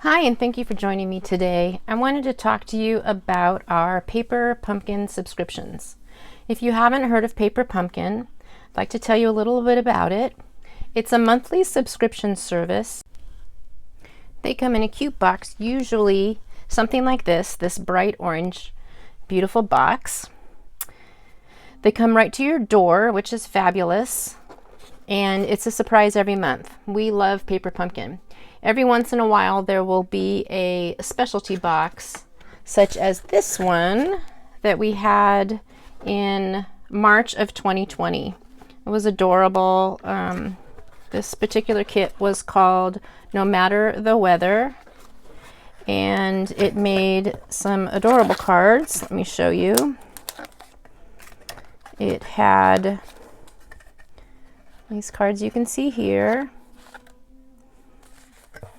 Hi, and thank you for joining me today. I wanted to talk to you about our Paper Pumpkin subscriptions. If you haven't heard of Paper Pumpkin, I'd like to tell you a little bit about it. It's a monthly subscription service. They come in a cute box, usually something like this bright orange, beautiful box. They come right to your door, which is fabulous, and it's a surprise every month. We love Paper Pumpkin. Every once in a while there will be a specialty box such as this one that we had in March of 2020. It was adorable. This particular kit was called No Matter the Weather, and it made some adorable cards. Let me show you. It had these cards you can see here.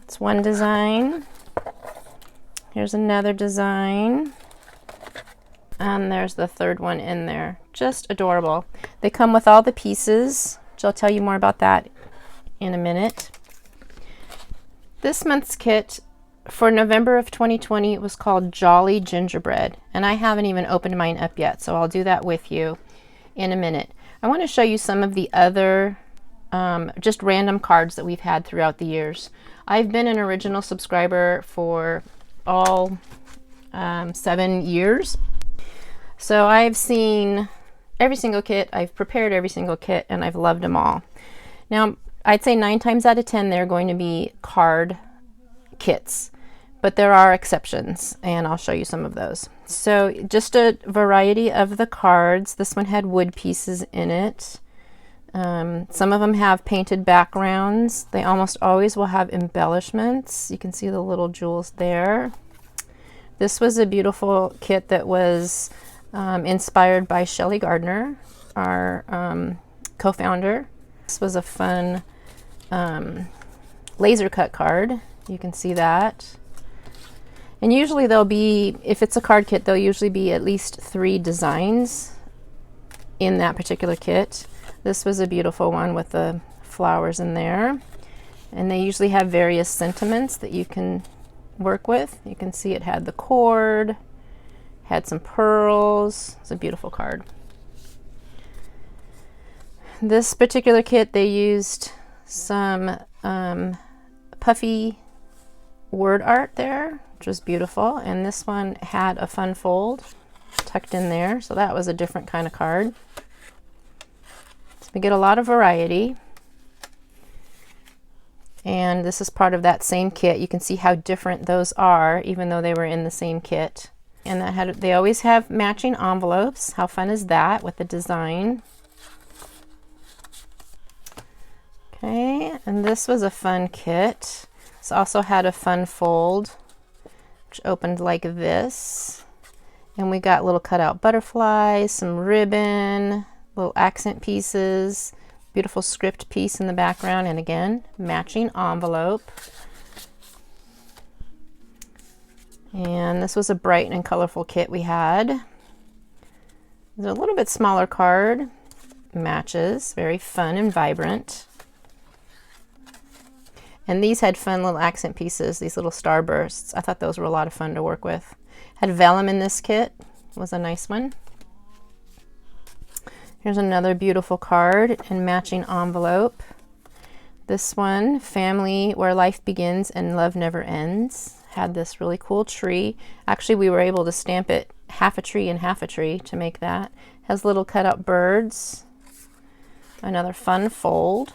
It's one design. Here's another design. And there's the third one in there. Just adorable. They come with all the pieces, which I'll tell you more about that in a minute. This month's kit for November of 2020, it was called Jolly Gingerbread. And I haven't even opened mine up yet, so I'll do that with you in a minute. I want to show you some of the other just random cards that we've had throughout the years. I've been an original subscriber for all 7 years. So I've seen every single kit, I've prepared every single kit, and I've loved them all. Now, I'd say 9 times out of 10 they're going to be card kits, but there are exceptions, and I'll show you some of those. So just a variety of the cards. This one had wood pieces in it. Some of them have painted backgrounds. They almost always will have embellishments. You can see the little jewels there. This was a beautiful kit that was inspired by Shelley Gardner, our co-founder. This was a fun laser cut card. You can see that. And usually there'll be, if it's a card kit, there'll usually be at least 3 designs in that particular kit. This was a beautiful one with the flowers in there. And they usually have various sentiments that you can work with. You can see it had the cord, had some pearls. It's a beautiful card. This particular kit, they used some puffy word art there, which was beautiful. And this one had a fun fold tucked in there. So that was a different kind of card. We get a lot of variety, and this is part of that same kit. You can see how different those are, even though they were in the same kit. And that they always have matching envelopes. How fun is that with the design? Okay, and this was a fun kit. This also had a fun fold, which opened like this. And we got little cutout butterflies, some ribbon, little accent pieces, beautiful script piece in the background, and again, matching envelope. And this was a bright and colorful kit we had. It's a little bit smaller card. Matches, very fun and vibrant. And these had fun little accent pieces, these little starbursts. I thought those were a lot of fun to work with. Had vellum in this kit, was a nice one. Here's another beautiful card and matching envelope. This one, Family Where Life Begins and Love Never Ends, had this really cool tree. Actually, we were able to stamp it half a tree and half a tree to make that. Has little cutout birds. Another fun fold.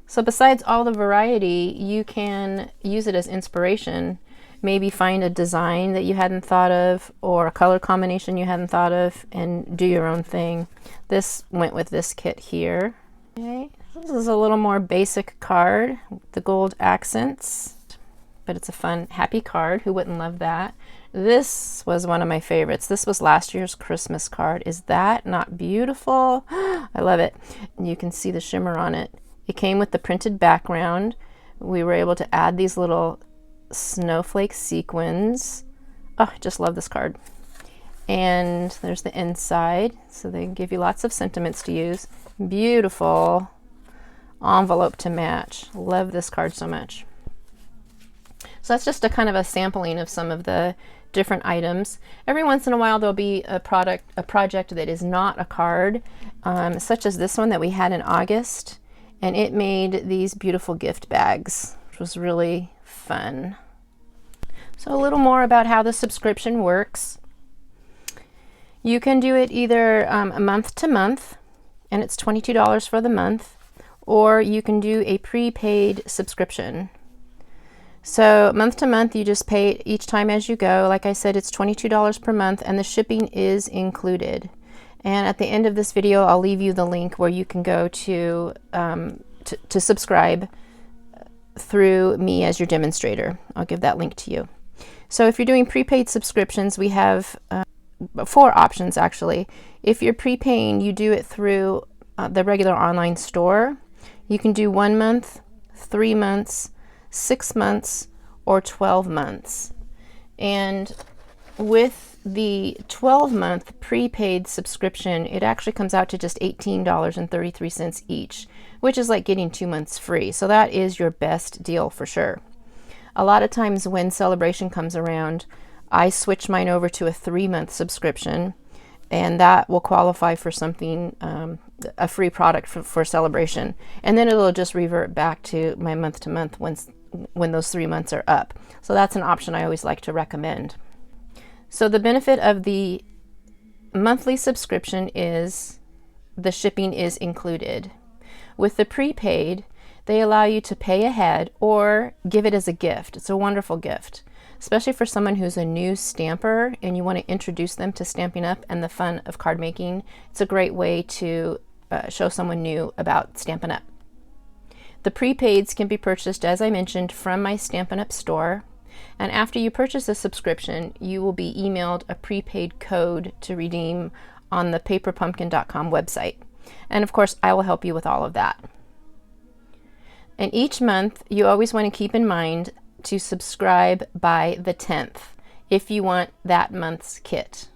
So besides all the variety, you can use it as inspiration. Maybe find a design that you hadn't thought of or a color combination you hadn't thought of and do your own thing. This went with this kit here. Okay. This is a little more basic card, the gold accents, but it's a fun, happy card. Who wouldn't love that? This was one of my favorites. This was last year's Christmas card. Is that not beautiful? I love it. And you can see the shimmer on it. It came with the printed background. We were able to add these little snowflake sequins. Oh, I just love this card. And there's the inside, so they give you lots of sentiments to use. Beautiful envelope to match. Love this card so much. So that's just a kind of a sampling of some of the different items. Every once in a while there'll be a project that is not a card, such as this one that we had in August, and it made these beautiful gift bags, which was really fun. So a little more about how the subscription works. You can do it either a month to month, and it's $22 for the month, or you can do a prepaid subscription. So month to month, you just pay each time as you go. Like I said, it's $22 per month, and the shipping is included. And at the end of this video, I'll leave you the link where you can go to subscribe through me as your demonstrator. I'll give that link to you. So if you're doing prepaid subscriptions, we have 4 options actually. If you're prepaying, you do it through the regular online store. You can do 1 month, 3 months, 6 months, or 12 months. And with the 12-month prepaid subscription, it actually comes out to just $18.33 each, which is like getting 2 months free. So that is your best deal for sure. A lot of times when Celebration comes around, I switch mine over to a 3-month subscription, and that will qualify for something, a free product for Celebration. And then it'll just revert back to my month to month when those 3 months are up. So that's an option I always like to recommend. So the benefit of the monthly subscription is the shipping is included. With the prepaid, they allow you to pay ahead or give it as a gift. It's a wonderful gift, especially for someone who's a new stamper and you want to introduce them to Stampin' Up! And the fun of card making. It's a great way to show someone new about Stampin' Up! The prepaids can be purchased, as I mentioned, from my Stampin' Up! Store. And after you purchase a subscription, you will be emailed a prepaid code to redeem on the paperpumpkin.com website. And of course, I will help you with all of that. And each month, you always want to keep in mind to subscribe by the 10th if you want that month's kit.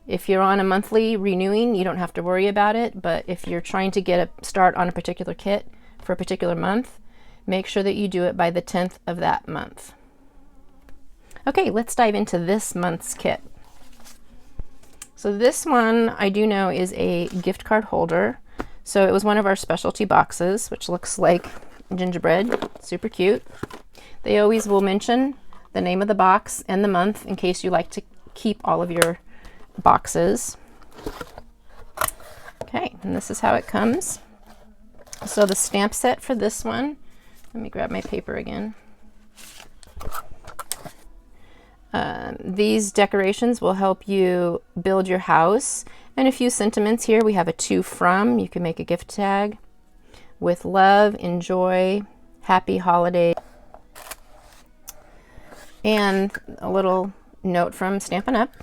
If you're on a monthly renewing, you don't have to worry about it, but if you're trying to get a start on a particular kit for a particular month, make sure that you do it by the 10th of that month. Okay, let's dive into this month's kit. So this one I do know is a gift card holder. So it was one of our specialty boxes, which looks like gingerbread, super cute. They always will mention the name of the box and the month in case you like to keep all of your boxes. Okay, and this is how it comes. So the stamp set for this one, let me grab my paper again. These decorations will help you build your house. And a few sentiments here. We have a to from. You can make a gift tag with love, enjoy, happy holiday, and a little note from Stampin' Up!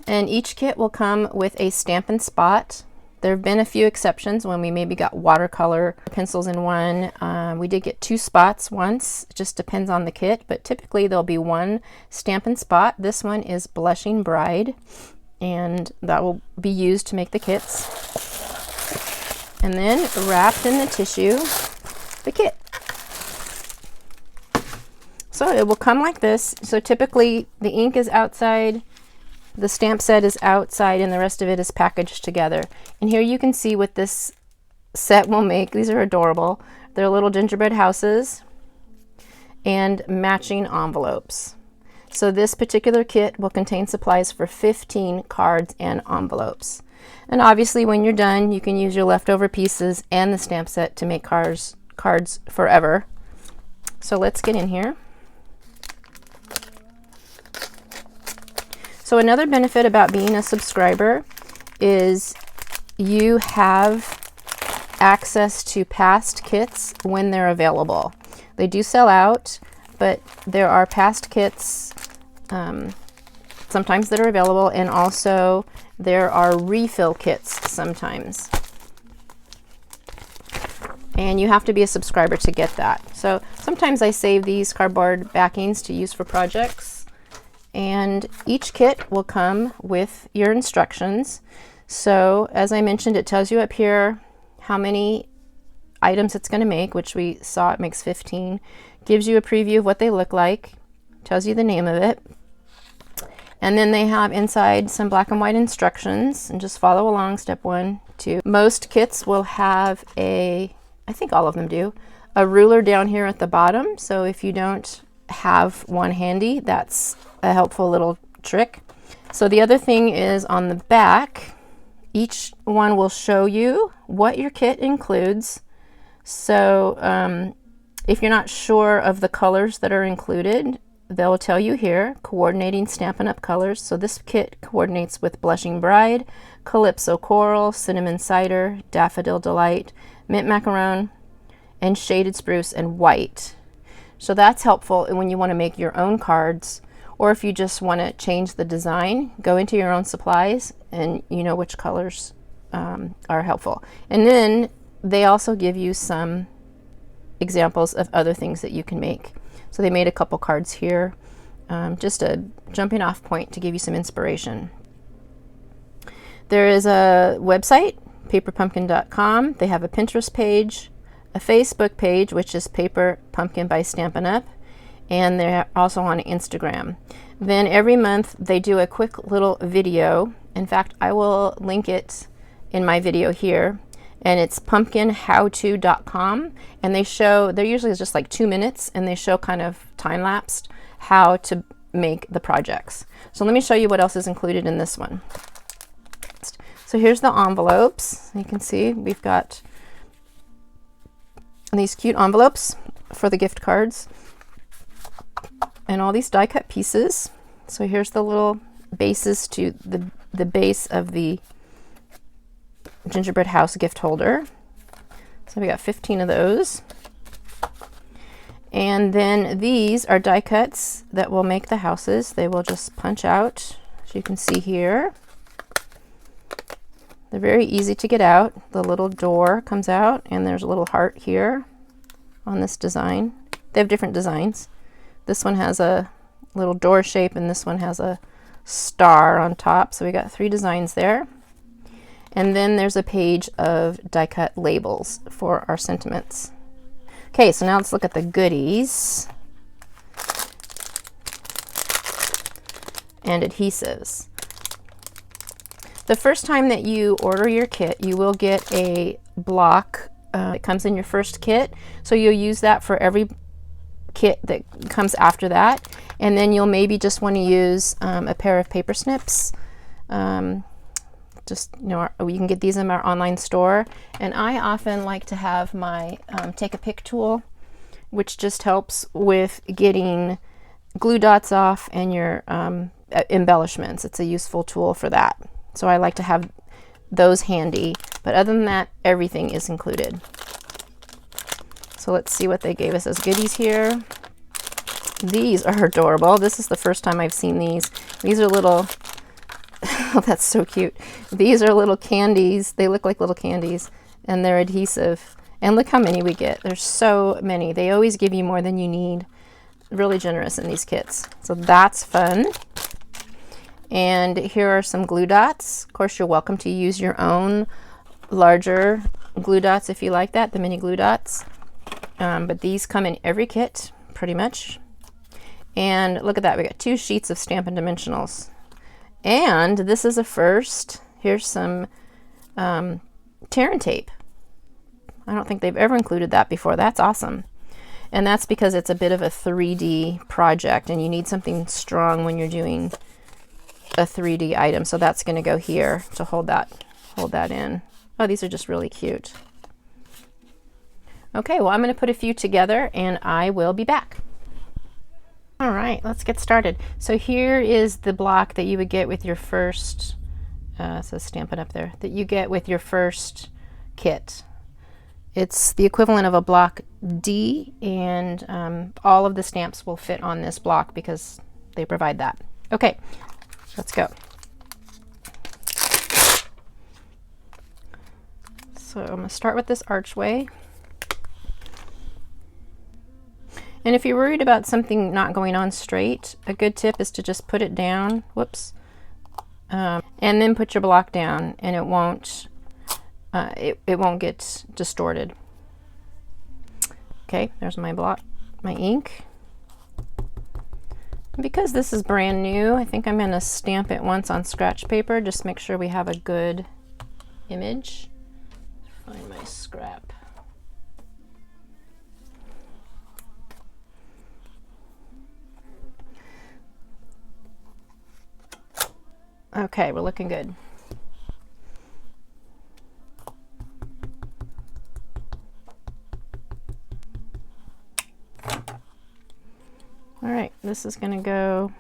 And each kit will come with a Stampin' Spot. There have been a few exceptions when we maybe got watercolor pencils in one. We did get 2 spots once. It just depends on the kit, but typically there'll be 1 Stampin' Spot. This one is Blushing Bride, and that will be used to make the kits. And then wrapped in the tissue, the kit. So it will come like this. So typically the ink is outside, the stamp set is outside, and the rest of it is packaged together. And here you can see what this set will make. These are adorable. They're little gingerbread houses and matching envelopes. So this particular kit will contain supplies for 15 cards and envelopes. And obviously when you're done, you can use your leftover pieces and the stamp set to make cards forever. So let's get in here. So another benefit about being a subscriber is you have access to past kits when they're available. They do sell out, but there are past kits sometimes that are available, and also there are refill kits sometimes. And you have to be a subscriber to get that. So sometimes I save these cardboard backings to use for projects. And each kit will come with your instructions. So as I mentioned, it tells you up here how many items it's going to make, which we saw it makes 15. Gives you a preview of what they look like, tells you the name of it. And then they have inside some black and white instructions, and just follow along, step 1, 2. Most kits will have I think all of them do, a ruler down here at the bottom. So if you don't have one handy, that's a helpful little trick. So the other thing is on the back, each one will show you what your kit includes. So if you're not sure of the colors that are included, they'll tell you here, coordinating Stampin' Up! Colors. So this kit coordinates with Blushing Bride, Calypso Coral, Cinnamon Cider, Daffodil Delight, Mint Macaron, and Shaded Spruce and White. So that's helpful when you want to make your own cards, or if you just want to change the design, go into your own supplies and you know which colors are helpful. And then they also give you some examples of other things that you can make. So they made a couple cards here, just a jumping off point to give you some inspiration. There is a website, paperpumpkin.com. They have a Pinterest page, a Facebook page, which is Paper Pumpkin by Stampin' Up, and they're also on Instagram. Then every month they do a quick little video. In fact, I will link it in my video here, and it's pumpkinhowto.com, and they're usually just like 2 minutes, and they show kind of time-lapsed how to make the projects. So let me show you what else is included in this one. So here's the envelopes. You can see we've got these cute envelopes for the gift cards and all these die cut pieces. So here's the little bases to the base of the gingerbread house gift holder. So we got 15 of those. And then these are die cuts that will make the houses. They will just punch out, as you can see here. They're very easy to get out. The little door comes out, and there's a little heart here on this design. They have different designs. This one has a little door shape, and this one has a star on top. So we got 3 designs there. And then there's a page of die cut labels for our sentiments. Okay, so now let's look at the goodies and adhesives. The first time that you order your kit, you will get a block. It comes in your first kit, so you'll use that for every kit that comes after that. And then you'll maybe just want to use a pair of paper snips. Just, you know, you can get these in our online store, and I often like to have my take a pick tool, which just helps with getting glue dots off and your embellishments. It's a useful tool for that, so I like to have those handy. But other than that, everything is included. So let's see what they gave us as goodies here. These are adorable. This is the first time I've seen these. These are little oh, that's so cute. These are little candies. They look like little candies, and they're adhesive. And look how many we get. There's so many. They always give you more than you need. Really generous in these kits. So that's fun. And here are some glue dots. Of course, you're welcome to use your own larger glue dots if you like that, the mini glue dots. But these come in every kit, pretty much. And look at that. We got 2 sheets of Stampin' Dimensionals. And this is a first. Here's some tear and tape. I don't think they've ever included that before. That's awesome. And that's because it's a bit of a 3D project, and you need something strong when you're doing a 3D item. So that's going to go here to hold that in. Oh, these are just really cute. Okay, well, I'm going to put a few together, and I will be back. All right, let's get started. So here is the block that you would get with your first, it says Stampin' Up there, that you get with your first kit. It's the equivalent of a block D, and all of the stamps will fit on this block because they provide that. Okay, let's go. So I'm going to start with this archway. And if you're worried about something not going on straight, a good tip is to just put it down, whoops, and then put your block down, and it won't get distorted. Okay, there's my block, my ink. And because this is brand new, I think I'm going to stamp it once on scratch paper, just make sure we have a good image. Find my scrap. Okay, we're looking good. All right, this is going to go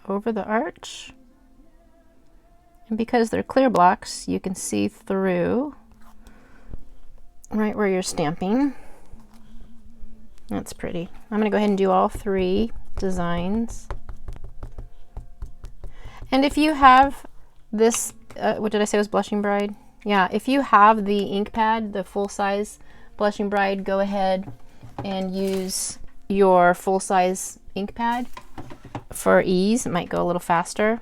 over the arch. And because they're clear blocks, you can see through right where you're stamping. That's pretty. I'm going to go ahead and do all 3 designs. And if you have this, what did I say was Blushing Bride? Yeah, if you have the ink pad, the full-size Blushing Bride, go ahead and use your full-size ink pad for ease. It might go a little faster.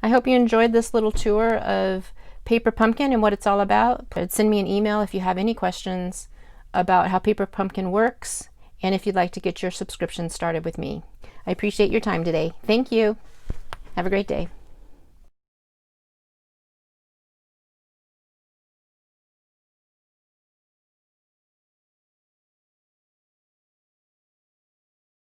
I hope you enjoyed this little tour of Paper Pumpkin and what it's all about. Send me an email if you have any questions about how Paper Pumpkin works and if you'd like to get your subscription started with me. I appreciate your time today. Thank you. Have a great day.